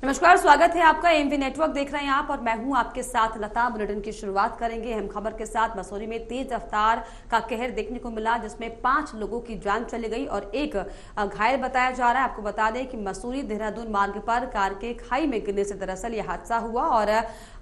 नमस्कार, स्वागत है आपका। एमवी नेटवर्क देख रहे हैं आप और मैं हूं आपके साथ लता। बुलेटिन की शुरुआत करेंगे अहम खबर के साथ। मसूरी में तेज रफ्तार का कहर देखने को मिला, जिसमें 5 लोगों की जान चली गई और एक घायल बताया जा रहा है। आपको बता दें कि मसूरी देहरादून मार्ग पर कार के खाई में गिरने से दरअसल यह हादसा हुआ और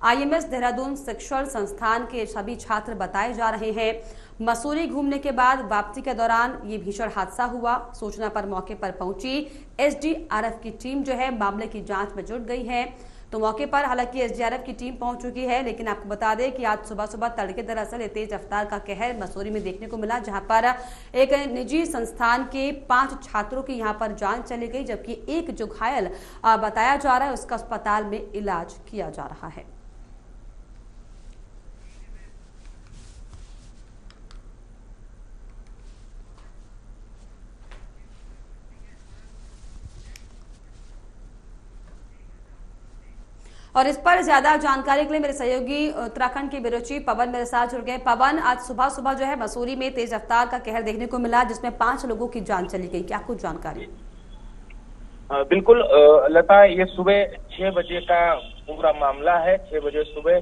IMS देहरादून शिक्षण संस्थान के सभी छात्र बताए जा रहे हैं। मसूरी घूमने के बाद वापसी के दौरान ये भीषण हादसा हुआ। सूचना पर मौके पर पहुंची SDRF की टीम जो है मामले की जांच में जुट गई है। तो मौके पर हालांकि SDRF की टीम पहुंच चुकी है, लेकिन आपको बता दें कि आज सुबह सुबह तड़के दरअसल ये तेज रफ्तार का कहर मसूरी में देखने को मिला, जहां पर एक निजी संस्थान के 5 छात्रों की यहां पर जान चली गई, जबकि एक जो घायल बताया जा रहा है उसका अस्पताल में इलाज किया जा रहा है। और इस पर ज्यादा जानकारी के लिए मेरे सहयोगी उत्तराखंड के ब्यूरो चीफ पवन मेरे साथ जुड़ गए। पवन, आज सुबह सुबह जो है मसूरी में तेज रफ्तार का कहर देखने को मिला, जिसमें 5 लोगों की जान चली गई। क्या कुछ जानकारी? बिल्कुल लता, ये सुबह 6 बजे का पूरा मामला है। 6 बजे सुबह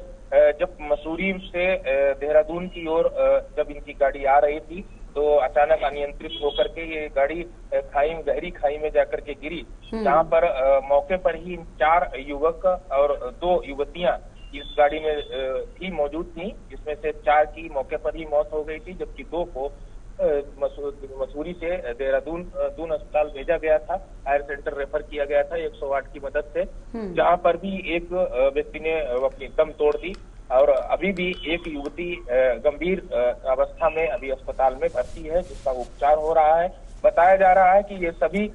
जब मसूरी से देहरादून की ओर जब इनकी गाड़ी आ रही थी तो अचानक अनियंत्रित होकर के ये गाड़ी गहरी खाई में जाकर के गिरी, जहां पर मौके पर ही 4 युवक और 2 युवतियां इस गाड़ी में मौजूद थी, जिसमें से 4 की मौके पर ही मौत हो गई थी, जबकि 2 को मसूरी से देहरादून दून अस्पताल भेजा गया था। हायर सेंटर रेफर किया गया था 108 की मदद से, जहां पर भी एक व्यक्ति ने अपनी दम तोड़ दी और अभी भी एक युवती गंभीर अवस्था में अभी अस्पताल में भर्ती है, जिसका उपचार हो रहा है। बताया जा रहा है कि ये सभी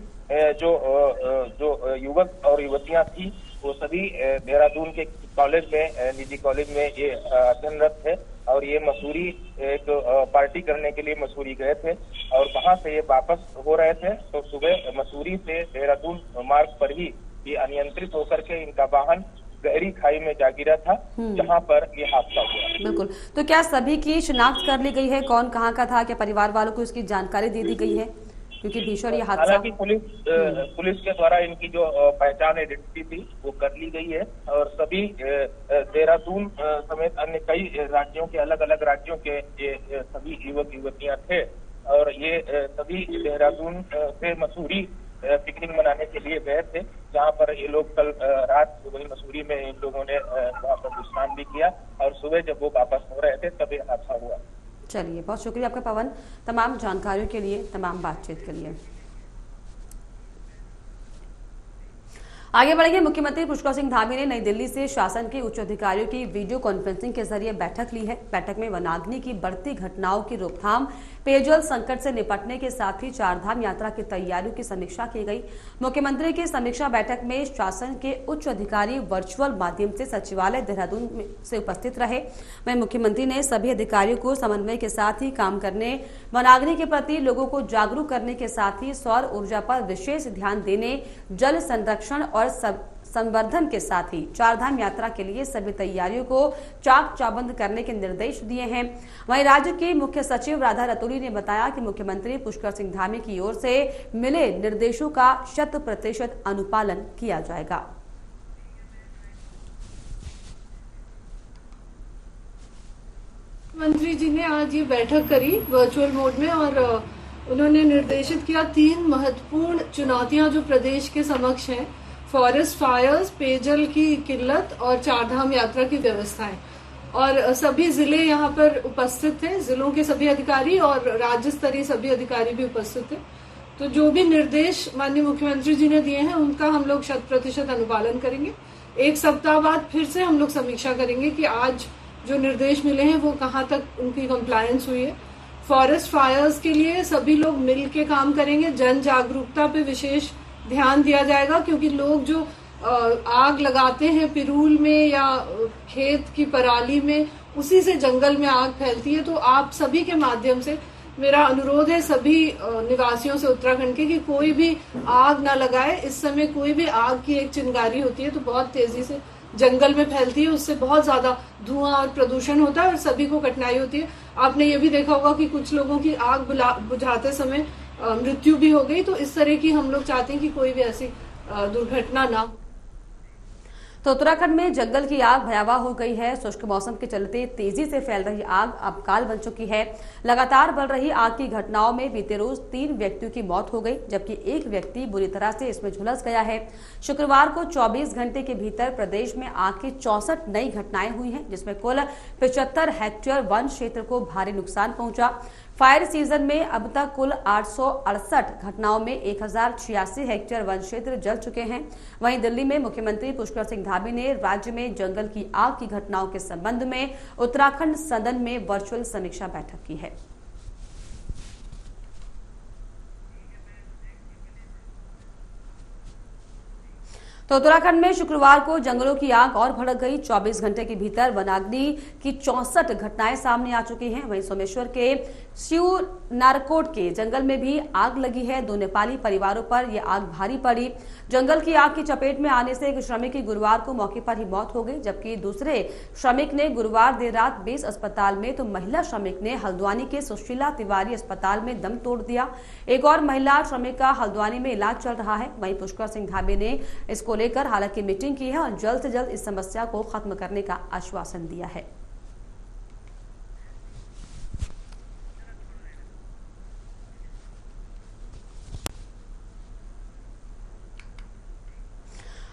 जो युवक और युवतियां थी वो सभी देहरादून के कॉलेज में, निजी कॉलेज में ये अध्ययनरत थे और ये मसूरी एक पार्टी करने के लिए मसूरी गए थे और वहां से ये वापस हो रहे थे। तो सुबह मसूरी से देहरादून मार्ग पर ही ये अनियंत्रित होकर के इनका वाहन गहरी खाई में जा गिरा था, जहां पर ये हादसा हुआ। बिल्कुल, तो क्या सभी की शिनाख्त कर ली गई है? कौन कहाँ का था? क्या परिवार वालों को इसकी जानकारी दे दी गई है? क्योंकि भीषण ये हादसा। हालांकि पुलिस के द्वारा इनकी जो पहचान आइडेंटिटी थी वो कर ली गई है और सभी देहरादून समेत अन्य कई राज्यों के, अलग अलग राज्यों के ये सभी युवक युवतियां थे और ये सभी देहरादून से मसूरी पिकनिक मनाने के लिए गए थे, जहां पर ये लोग कल रात वही मसूरी में इन लोगों ने वहां पर विश्राम भी किया और सुबह जब वो वापस हो रहे थे तब ये हादसा हुआ। चलिए, बहुत शुक्रिया आपका पवन, तमाम जानकारियों के लिए, तमाम बातचीत के लिए। आगे बढ़ेंगे। मुख्यमंत्री पुष्कर सिंह धामी ने नई दिल्ली से शासन के उच्च अधिकारियों की वीडियो कॉन्फ्रेंसिंग के जरिए बैठक ली है। बैठक में वनाग्नि की बढ़ती घटनाओं की रोकथाम, पेयजल संकट से निपटने के साथ ही चारधाम यात्रा की तैयारियों की समीक्षा की गई। मुख्यमंत्री की समीक्षा बैठक में शासन के उच्च अधिकारी वर्चुअल माध्यम से सचिवालय देहरादून से उपस्थित रहे। वहीं मुख्यमंत्री ने सभी अधिकारियों को समन्वय के साथ ही काम करने, वनाग्नि के प्रति लोगों को जागरूक करने के साथ ही सौर ऊर्जा पर विशेष ध्यान देने, जल संरक्षण और संवर्धन के साथ ही चारधाम यात्रा के लिए सभी तैयारियों को चाक चौबंद करने के निर्देश दिए हैं। वहीं राज्य के मुख्य सचिव राधा रतूड़ी ने बताया कि मुख्यमंत्री पुष्कर सिंह धामी की ओर से मिले निर्देशों का 100% अनुपालन किया जाएगा। मंत्री जी ने आज ये बैठक करी वर्चुअल मोड में और उन्होंने निर्देशित किया 3 महत्वपूर्ण चुनौतियां जो प्रदेश के समक्ष हैं: फॉरेस्ट फायर्स, पेयजल की किल्लत और चारधाम यात्रा की व्यवस्थाएं। और सभी जिले यहाँ पर उपस्थित थे, जिलों के सभी अधिकारी और राज्य स्तरीय सभी अधिकारी भी उपस्थित थे। तो जो भी निर्देश माननीय मुख्यमंत्री जी ने दिए हैं उनका हम लोग 100% अनुपालन करेंगे। 1 सप्ताह बाद फिर से हम लोग समीक्षा करेंगे कि आज जो निर्देश मिले हैं वो कहाँ तक उनकी कंप्लायंस हुई है। फॉरेस्ट फायर्स के लिए सभी लोग मिल के काम करेंगे, जन जागरूकता पे विशेष ध्यान दिया जाएगा, क्योंकि लोग जो आग लगाते हैं पिरूल में या खेत की पराली में, उसी से जंगल में आग फैलती है। तो आप सभी के माध्यम से मेरा अनुरोध है सभी निवासियों से उत्तराखंड के कि कोई भी आग ना लगाए। इस समय कोई भी आग की एक चिंगारी होती है तो बहुत तेजी से जंगल में फैलती है, उससे बहुत ज्यादा धुआं और प्रदूषण होता है और सभी को कठिनाई होती है। आपने ये भी देखा होगा कि कुछ लोगों की आग बुझाते समय मृत्यु भी हो गई। तो इस तरह की हम लोग चाहते हैं कि कोई भी ऐसी दुर्घटना ना हो। तो उत्तराखंड में जंगल की आग भयावह हो गई है। शुष्क मौसम के चलते तेजी से फैल रही आग अब काल बन चुकी है। लगातार बढ़ रही आग की घटनाओं में बीते रोज 3 व्यक्तियों की मौत हो गई, जबकि एक व्यक्ति बुरी तरह से इसमें झुलस गया है। शुक्रवार को 24 घंटे के भीतर प्रदेश में आग की 64 नई घटनाएं हुई हैं, जिसमें कुल 75 हेक्टेयर वन क्षेत्र को भारी नुकसान पहुंचा। फायर सीजन में अब तक कुल 868 घटनाओं में 1086 हेक्टेयर वन क्षेत्र जल चुके हैं। वहीं दिल्ली में मुख्यमंत्री पुष्कर सिंह धामी ने राज्य में जंगल की आग की घटनाओं के संबंध में उत्तराखंड सदन में वर्चुअल समीक्षा बैठक की है। तो उत्तराखंड में शुक्रवार को जंगलों की आग और भड़क गई। 24 घंटे के भीतर वनाग्नि की 64 घटनाएं सामने आ चुकी हैं। वहीं सोमेश्वर के शिवनारकोट के जंगल में भी आग लगी है। 2 नेपाली परिवारों पर यह आग भारी पड़ी। जंगल की आग की चपेट में आने से एक श्रमिक की गुरुवार को मौके पर ही मौत हो गई, जबकि दूसरे श्रमिक ने गुरुवार देर रात बेस अस्पताल में, तो महिला श्रमिक ने हल्द्वानी के सुशीला तिवारी अस्पताल में दम तोड़ दिया। एक और महिला श्रमिक का हल्द्वानी में इलाज चल रहा है। वहीं पुष्कर सिंह धामी ने इसको लेकर हालांकि मीटिंग की है और जल्द से जल्द इस समस्या को खत्म करने का आश्वासन दिया है।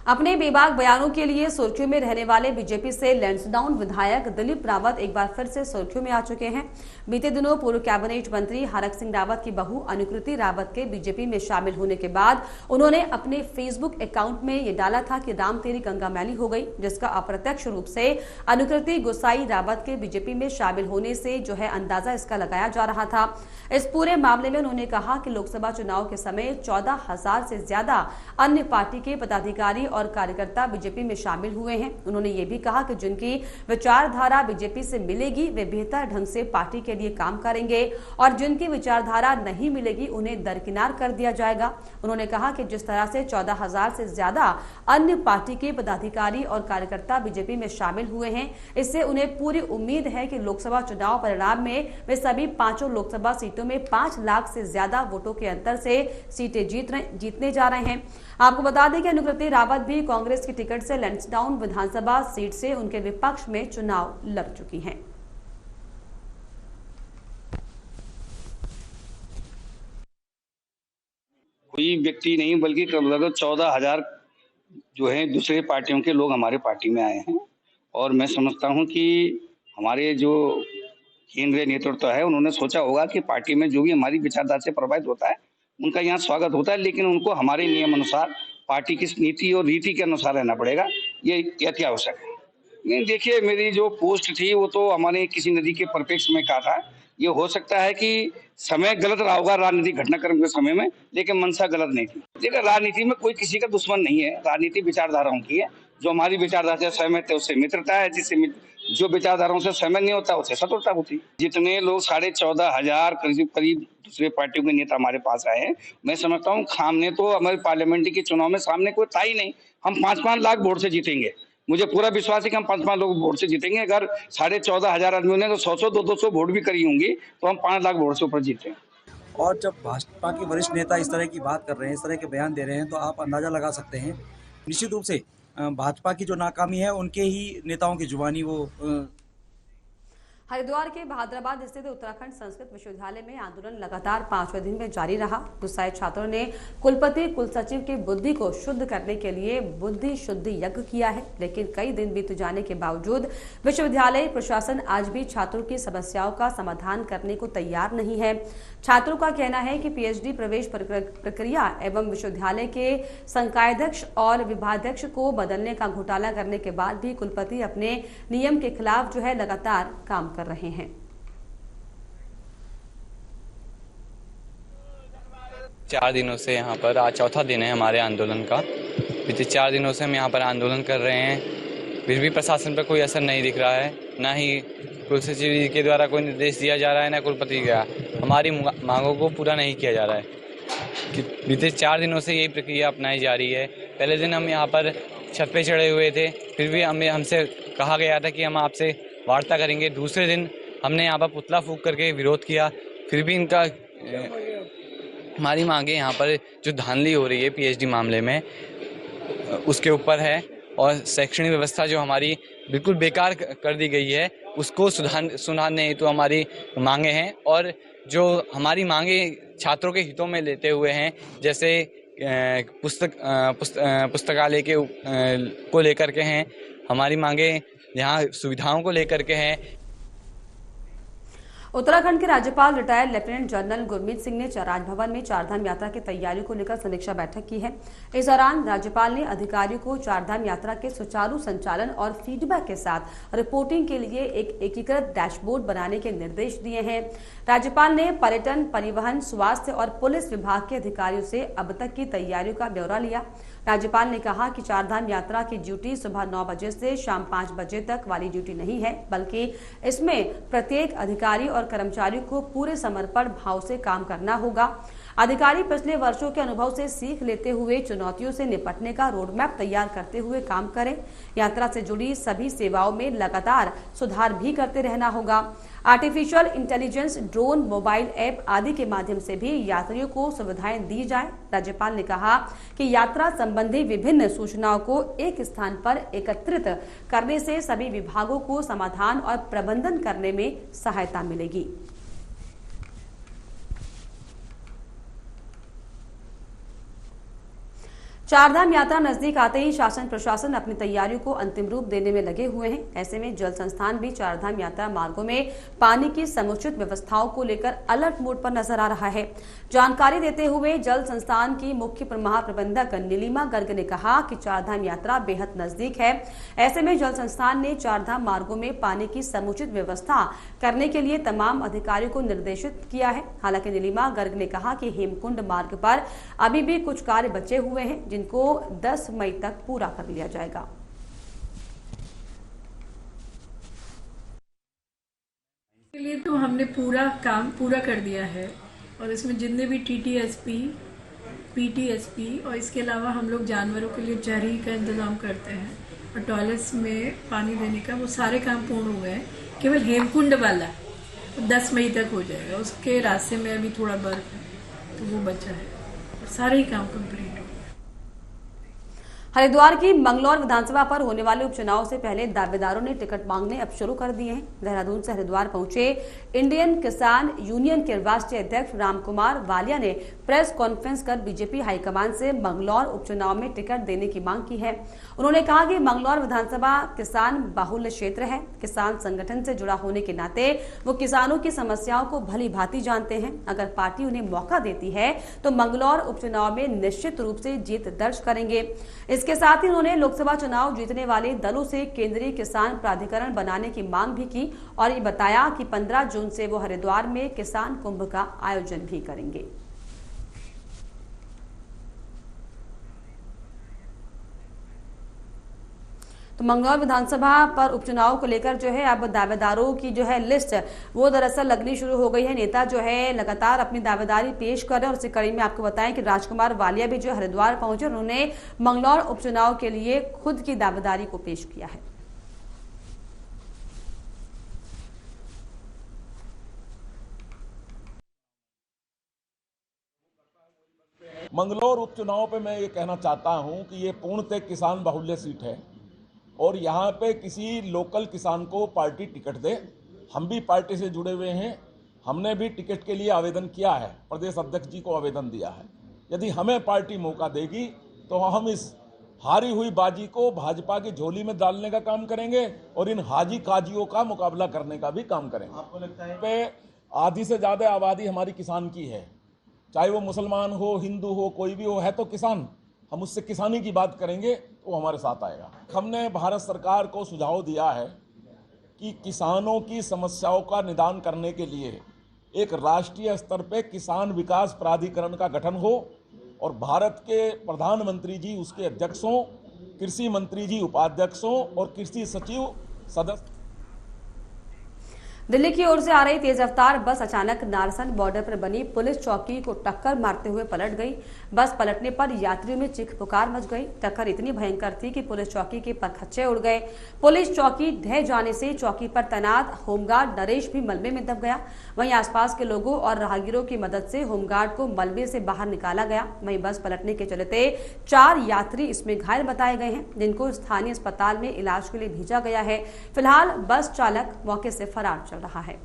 अपने बेबाक बयानों के लिए सुर्खियों में रहने वाले बीजेपी से लैंसडाउन विधायक दिलीप रावत एक बार फिर से सुर्खियों में आ चुके हैं। बीते दिनों पूर्व कैबिनेट मंत्री हरक सिंह रावत की बहू अनुकृति रावत के बीजेपी में शामिल होने के बाद उन्होंने अपने फेसबुक अकाउंट में ये डाला था कि राम तेरी गंगा मैली हो गई, जिसका अप्रत्यक्ष रूप से अनुकृति गोसाई रावत के बीजेपी में शामिल होने से जो है अंदाजा इसका लगाया जा रहा था। इस पूरे मामले में उन्होंने कहा कि लोकसभा चुनाव के समय 14,000 से ज्यादा अन्य पार्टी के पदाधिकारी और कार्यकर्ता बीजेपी में शामिल हुए हैं। उन्होंने ये भी कहा कि जिनकी विचारधारा बीजेपी से मिलेगी वे बेहतर ढंग से पार्टी के लिए काम करेंगे और जिनकी विचारधारा नहीं मिलेगी उन्हें दरकिनार कर दिया जाएगा। उन्होंने कहा कि जिस तरह से 14,000 से ज्यादा अन्य पार्टी के पदाधिकारी और कार्यकर्ता बीजेपी में शामिल हुए हैं, इससे उन्हें पूरी उम्मीद है कि लोकसभा चुनाव परिणाम में वे सभी 5 लोकसभा सीटों में 5 लाख से ज्यादा वोटों के अंतर से सीटें जीतने जा रहे हैं। आपको बता दें कि अनुकृति रावत भी कांग्रेस की टिकट से लैंसडाउन विधानसभा सीट से उनके विपक्ष में चुनाव लड़ चुकी हैं। कोई व्यक्ति नहीं बल्कि लगभग 14,000 जो है दूसरे पार्टियों के लोग हमारे पार्टी में आए हैं और मैं समझता हूं कि हमारे जो केंद्रीय नेतृत्व है उन्होंने सोचा होगा कि पार्टी में जो भी हमारी विचारधारा से प्रभावित होता है उनका यहाँ स्वागत होता है, लेकिन उनको हमारे नियम अनुसार पार्टी की नीति और रीति के अनुसार रहना पड़ेगा, ये अति आवश्यक है। नहीं देखिए, मेरी जो पोस्ट थी वो तो हमारे किसी नदी के परिप्रेक्ष्य में कहा था। ये हो सकता है कि समय गलत रहा होगा राजनीतिक घटनाक्रम के समय में, लेकिन मंशा गलत नहीं थी। देखिए, राजनीति में कोई किसी का दुश्मन नहीं है, राजनीति विचारधाराओं की है। जो हमारी विचारधारा से सहमत है उससे मित्रता है, जिससे जो विचारधाराओं से सहमत नहीं होता उससे शत्रुता होती। जितने लोग 14,500 करीब दूसरे पार्टियों के नेता हमारे पास आए हैं, मैं समझता हूँ सामने तो हमारे पार्लियामेंट के चुनाव में सामने कोई था ही नहीं। हम 5-5 लाख वोट से जीतेंगे। मुझे पूरा विश्वास है कि हम 5-5 लोग वोट से जीतेंगे। अगर 14,500 आदमियों ने तो 100-200 वोट भी करी होंगी तो हम 5 लाख वोट से ऊपर जीते। और जब भाजपा के वरिष्ठ नेता इस तरह की बात कर रहे हैं, इस तरह के बयान दे रहे हैं, तो आप अंदाजा लगा सकते हैं निश्चित रूप से भाजपा की जो नाकामी है उनके ही नेताओं की जुबानी वो। हरिद्वार के बहादुराबाद स्थित उत्तराखंड संस्कृत विश्वविद्यालय में आंदोलन लगातार 5वें दिन में जारी रहा। गुस्साए छात्रों ने कुलपति कुलसचिव की बुद्धि को शुद्ध करने के लिए बुद्धि शुद्धि यज्ञ किया है, लेकिन कई दिन बीत जाने के बावजूद विश्वविद्यालय प्रशासन आज भी छात्रों की समस्याओं का समाधान करने को तैयार नहीं है। छात्रों का कहना है कि पीएचडी प्रवेश प्रक्रिया एवं विश्वविद्यालय के संकायाध्यक्ष और विभागाध्यक्ष को बदलने का घोटाला करने के बाद भी कुलपति अपने नियम के खिलाफ जो है लगातार काम कर रहे हैं। चार दिनों से यहाँ पर आज चौथा दिन है हमारे आंदोलन का। पिछले 4 दिनों से हम यहाँ पर आंदोलन कर रहे हैं, फिर भी प्रशासन पर कोई असर नहीं दिख रहा है। ना ही कुलसचिव जी के द्वारा कोई निर्देश दिया जा रहा है, ना कुलपति का। हमारी मांगों को पूरा नहीं किया जा रहा है कि बीते 4 दिनों से यही प्रक्रिया अपनाई जा रही है। पहले दिन हम यहाँ पर छत पे चढ़े हुए थे, फिर भी हमसे कहा गया था कि हम आपसे वार्ता करेंगे। दूसरे दिन हमने यहाँ पर पुतला फूंक करके विरोध किया, फिर भी इनका हमारी मांगे यहाँ पर जो धांधली हो रही है पीएचडी मामले में उसके ऊपर है। और शैक्षणिक व्यवस्था जो हमारी बिल्कुल बेकार कर दी गई है उसको सुधारने हेतु हमारी मांगे हैं। और जो हमारी मांगे छात्रों के हितों में लेते हुए हैं, जैसे पुस्तकालय के को लेकर के हैं, हमारी मांगे यहाँ सुविधाओं को लेकर के हैं। उत्तराखंड के राज्यपाल retired lieutenant general Gurmeet Singh ने राजभवन में चारधाम यात्रा की तैयारियों को लेकर समीक्षा बैठक की है। इस दौरान राज्यपाल ने अधिकारियों को चारधाम यात्रा के सुचारू संचालन और फीडबैक के साथ रिपोर्टिंग के लिए एक एकीकृत डैशबोर्ड बनाने के निर्देश दिए हैं। राज्यपाल ने पर्यटन, परिवहन, स्वास्थ्य और पुलिस विभाग के अधिकारियों से अब तक की तैयारियों का ब्यौरा लिया। राज्यपाल ने कहा कि चारधाम यात्रा की ड्यूटी सुबह 9 बजे से शाम 5 बजे तक वाली ड्यूटी नहीं है, बल्कि इसमें प्रत्येक अधिकारी और कर्मचारियों को पूरे समर्पण भाव से काम करना होगा। अधिकारी पिछले वर्षों के अनुभव से सीख लेते हुए चुनौतियों से निपटने का रोडमैप तैयार करते हुए काम करें। यात्रा से जुड़ी सभी सेवाओं में लगातार सुधार भी करते रहना होगा। Artificial intelligence, drone, mobile app आदि के माध्यम से भी यात्रियों को सुविधाएं दी जाए। राज्यपाल ने कहा कि यात्रा संबंधी विभिन्न सूचनाओं को एक स्थान पर एकत्रित करने से सभी विभागों को समाधान और प्रबंधन करने में सहायता मिलेगी। चारधाम यात्रा नजदीक आते ही शासन प्रशासन अपनी तैयारियों को अंतिम रूप देने में लगे हुए हैं। ऐसे में जल संस्थान भी चारधाम यात्रा मार्गों में पानी की समुचित व्यवस्थाओं को लेकर अलर्ट मोड पर नजर आ रहा है। जानकारी देते हुए जल संस्थान की मुख्य महाप्रबंधक नीलिमा गर्ग ने कहा कि चारधाम यात्रा बेहद नजदीक है। ऐसे में जल संस्थान ने चारधाम मार्गों में पानी की समुचित व्यवस्था करने के लिए तमाम अधिकारियों को निर्देशित किया है। हालांकि नीलिमा गर्ग ने कहा कि हेमकुंड मार्ग पर अभी भी कुछ कार्य बचे हुए हैं, जिनको 10 मई तक पूरा कर लिया जाएगा। इसके लिए तो हमने पूरा काम पूरा कर दिया है और इसमें जितने भी टीटीएसपी, पीटीएसपी और इसके अलावा हम लोग जानवरों के लिए चरी का इंतजाम करते हैं और टॉयलेट्स में पानी देने का, वो सारे काम पूर्ण हुए हैं। केवल हेमकुंड वाला 10 मई तक हो जाएगा। उसके रास्ते में अभी थोड़ा बर्फ है तो वो बचा है और सारे ही काम कंप्लीट हो। हरिद्वार की मंगलौर विधानसभा पर होने वाले उपचुनाव से पहले दावेदारों ने टिकट मांगने अब शुरू कर दिए हैं। देहरादून से हरिद्वार पहुंचे इंडियन किसान यूनियन के राष्ट्रीय अध्यक्ष रामकुमार वालिया ने प्रेस कॉन्फ्रेंस कर बीजेपी हाईकमान से मंगलौर उपचुनाव में टिकट देने की मांग की है। उन्होंने कहा कि मंगलौर विधानसभा किसान बाहुल्य क्षेत्र है। किसान संगठन से जुड़ा होने के नाते वो किसानों की समस्याओं को भली भांति जानते हैं। अगर पार्टी उन्हें मौका देती है तो मंगलौर उपचुनाव में निश्चित रूप से जीत दर्ज करेंगे। इसके साथ ही उन्होंने लोकसभा चुनाव जीतने वाले दलों से केंद्रीय किसान प्राधिकरण बनाने की मांग भी की और ये बताया कि 15 जून से वो हरिद्वार में किसान कुंभ का आयोजन भी करेंगे। तो मंगलौर विधानसभा पर उपचुनाव को लेकर जो है अब दावेदारों की जो है लिस्ट वो दरअसल लगनी शुरू हो गई है। नेता जो है लगातार अपनी दावेदारी पेश कर रहे हैं और इसी कड़ी में आपको बताएं कि राजकुमार वालिया भी जो हरिद्वार पहुंचे, उन्होंने मंगलौर उपचुनाव के लिए खुद की दावेदारी को पेश किया है। मंगलौर उपचुनाव पे मैं ये कहना चाहता हूं कि ये पूर्णतः किसान बाहुल्य सीट है और यहाँ पे किसी लोकल किसान को पार्टी टिकट दे। हम भी पार्टी से जुड़े हुए हैं, हमने भी टिकट के लिए आवेदन किया है, प्रदेश अध्यक्ष जी को आवेदन दिया है। यदि हमें पार्टी मौका देगी तो हम इस हारी हुई बाजी को भाजपा की झोली में डालने का काम करेंगे और इन हाजी काजियों का मुकाबला करने का भी काम करेंगे। आपको लगता है पे आधी से ज्यादा आबादी हमारी किसान की है, चाहे वो मुसलमान हो, हिंदू हो, कोई भी हो, है तो किसान। हम उससे किसानी की बात करेंगे तो वो हमारे साथ आएगा। हमने भारत सरकार को सुझाव दिया है कि किसानों की समस्याओं का निदान करने के लिए एक राष्ट्रीय स्तर पे किसान विकास प्राधिकरण का गठन हो और भारत के प्रधानमंत्री जी उसके अध्यक्षों, कृषि मंत्री जी उपाध्यक्षों और कृषि सचिव सदस्य। दिल्ली की ओर से आ रही तेज रफ्तार बस अचानक नारसन बॉर्डर पर बनी पुलिस चौकी को टक्कर मारते हुए पलट गई। बस पलटने पर यात्रियों में चीख पुकार मच गई। टक्कर इतनी भयंकर थी कि पुलिस चौकी के परखच्चे उड़ गए। पुलिस चौकी ढह जाने से चौकी पर तैनात होमगार्ड नरेश भी मलबे में दब गया। वहीं आसपास के लोगों और राहगीरों की मदद से होमगार्ड को मलबे से बाहर निकाला गया। वहीं बस पलटने के चलते 4 यात्री इसमें घायल बताए गए हैं, जिनको स्थानीय अस्पताल में इलाज के लिए भेजा गया है। फिलहाल बस चालक मौके से फरार चल रहा है।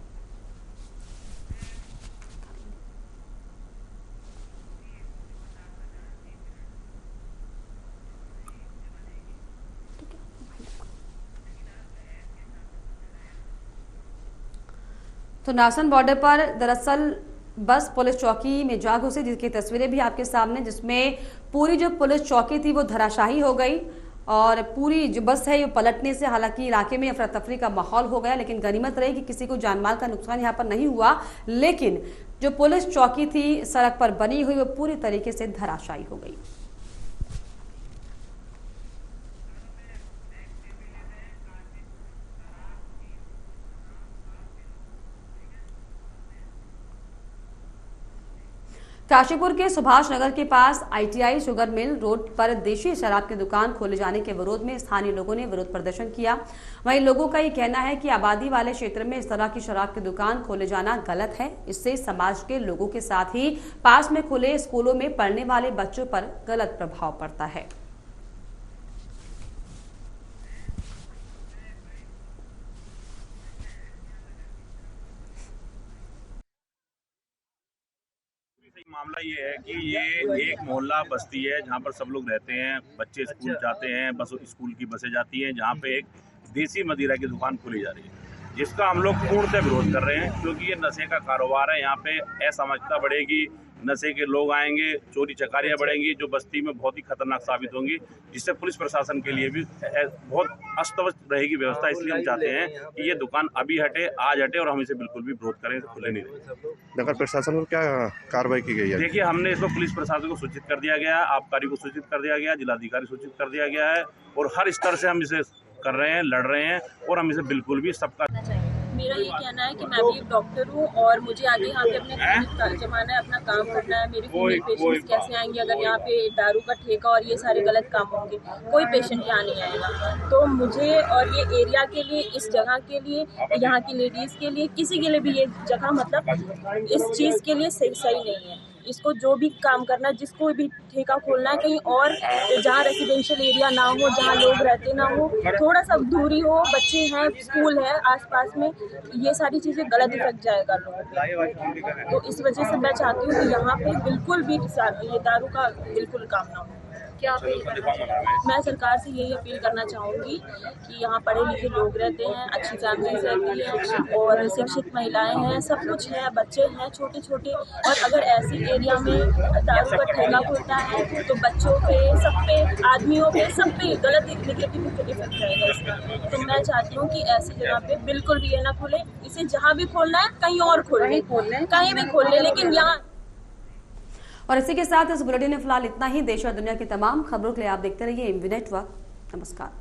तो नारसन बॉर्डर पर दरअसल बस पुलिस चौकी में जा घुसी, जिसकी तस्वीरें भी आपके सामने, जिसमें पूरी जो पुलिस चौकी थी वो धराशायी हो गई और पूरी जो बस है ये पलटने से हालांकि इलाके में अफरा तफरी का माहौल हो गया, लेकिन गनीमत रही कि किसी को जानमाल का नुकसान यहाँ पर नहीं हुआ। लेकिन जो पुलिस चौकी थी सड़क पर बनी हुई वो पूरी तरीके से धराशायी हो गई। काशीपुर के सुभाष नगर के पास ITI शुगर मिल रोड पर देशी शराब की दुकान खोले जाने के विरोध में स्थानीय लोगों ने विरोध प्रदर्शन किया। वहीं लोगों का ये कहना है कि आबादी वाले क्षेत्र में इस तरह की शराब की दुकान खोले जाना गलत है। इससे समाज के लोगों के साथ ही पास में खुले स्कूलों में पढ़ने वाले बच्चों पर गलत प्रभाव पड़ता है। मामला ये है कि ये एक मोहल्ला बस्ती है जहाँ पर सब लोग रहते हैं, बच्चे स्कूल जाते हैं, बस स्कूल की बसें जाती हैं, जहाँ पे एक देसी मदिरा की दुकान खोली जा रही है, जिसका हम लोग पूर्णतः विरोध कर रहे हैं। क्योंकि ये नशे का कारोबार है, यहाँ पे असमानता बढ़ेगी, नशे के लोग आएंगे, चोरी चकारियाँ बढ़ेंगी, जो बस्ती में बहुत ही खतरनाक साबित होंगी, जिससे पुलिस प्रशासन के लिए भी बहुत अस्त व्यस्त रहेगी व्यवस्था। इसलिए हम चाहते हैं कि ये दुकान अभी हटे, आज हटे, और हम इसे बिल्कुल भी विरोध करें, खुले नहीं रहे। नगर प्रशासन को क्या कार्रवाई की गई है? देखिए, हमने इसको पुलिस प्रशासन को सूचित कर दिया गया, आबकारी को सूचित कर दिया गया, जिलाधिकारी सूचित कर दिया गया है, और हर स्तर से हम इसे कर रहे हैं, लड़ रहे हैं, और हम इसे बिल्कुल भी सबका। मेरा ये कहना है कि मैं भी एक डॉक्टर हूँ और मुझे आगे यहाँ पे अपने क्लिनिक जमाना है, अपना काम करना है। मेरे फीमेल पेशेंट्स कैसे आएंगे अगर यहाँ पे दारू का ठेका और ये सारे गलत काम होंगे? कोई पेशेंट यहाँ नहीं आएगा। तो मुझे और ये एरिया के लिए, इस जगह के लिए, यहाँ की लेडीज़ के लिए, किसी के लिए भी ये जगह मतलब इस चीज़ के लिए सही नहीं है। इसको जो भी काम करना है, जिसको भी ठेका खोलना है कहीं और जहाँ रेसिडेंशियल एरिया ना हो, जहाँ लोग रहते ना हो, थोड़ा सा दूरी हो, बच्चे हैं, स्कूल है आसपास में, ये सारी चीज़ें गलत इफेक्ट जाएगा लोगों पे। तो इस वजह से मैं चाहती हूँ कि यहाँ पे बिल्कुल भी ये दारू का बिल्कुल काम ना हो। क्या अपील करना चाहिए? मैं सरकार से यही अपील करना चाहूँगी कि यहाँ पढ़े लिखे लोग रहते हैं, अच्छी फैमिलीज रहती हैं और शिक्षित महिलाएं हैं, सब कुछ है, बच्चे हैं छोटे छोटे, और अगर ऐसी एरिया में दारू का ठेला खुलता है तो बच्चों पे, सब पे, आदमियों पे, सब पे गलत नेगेटिव इफेक्ट रहेगा इसका। तो मैं चाहती हूँ कि ऐसी जगह पे बिल्कुल भी ये ना खोले, इसे जहाँ भी खोलना है कहीं और खोले, कहीं भी खोल ले, लेकिन यहाँ। और इसी के साथ इस बुलेटिन में फिलहाल इतना ही। देश और दुनिया की तमाम खबरों के लिए आप देखते रहिए एमवी नेटवर्क। नमस्कार।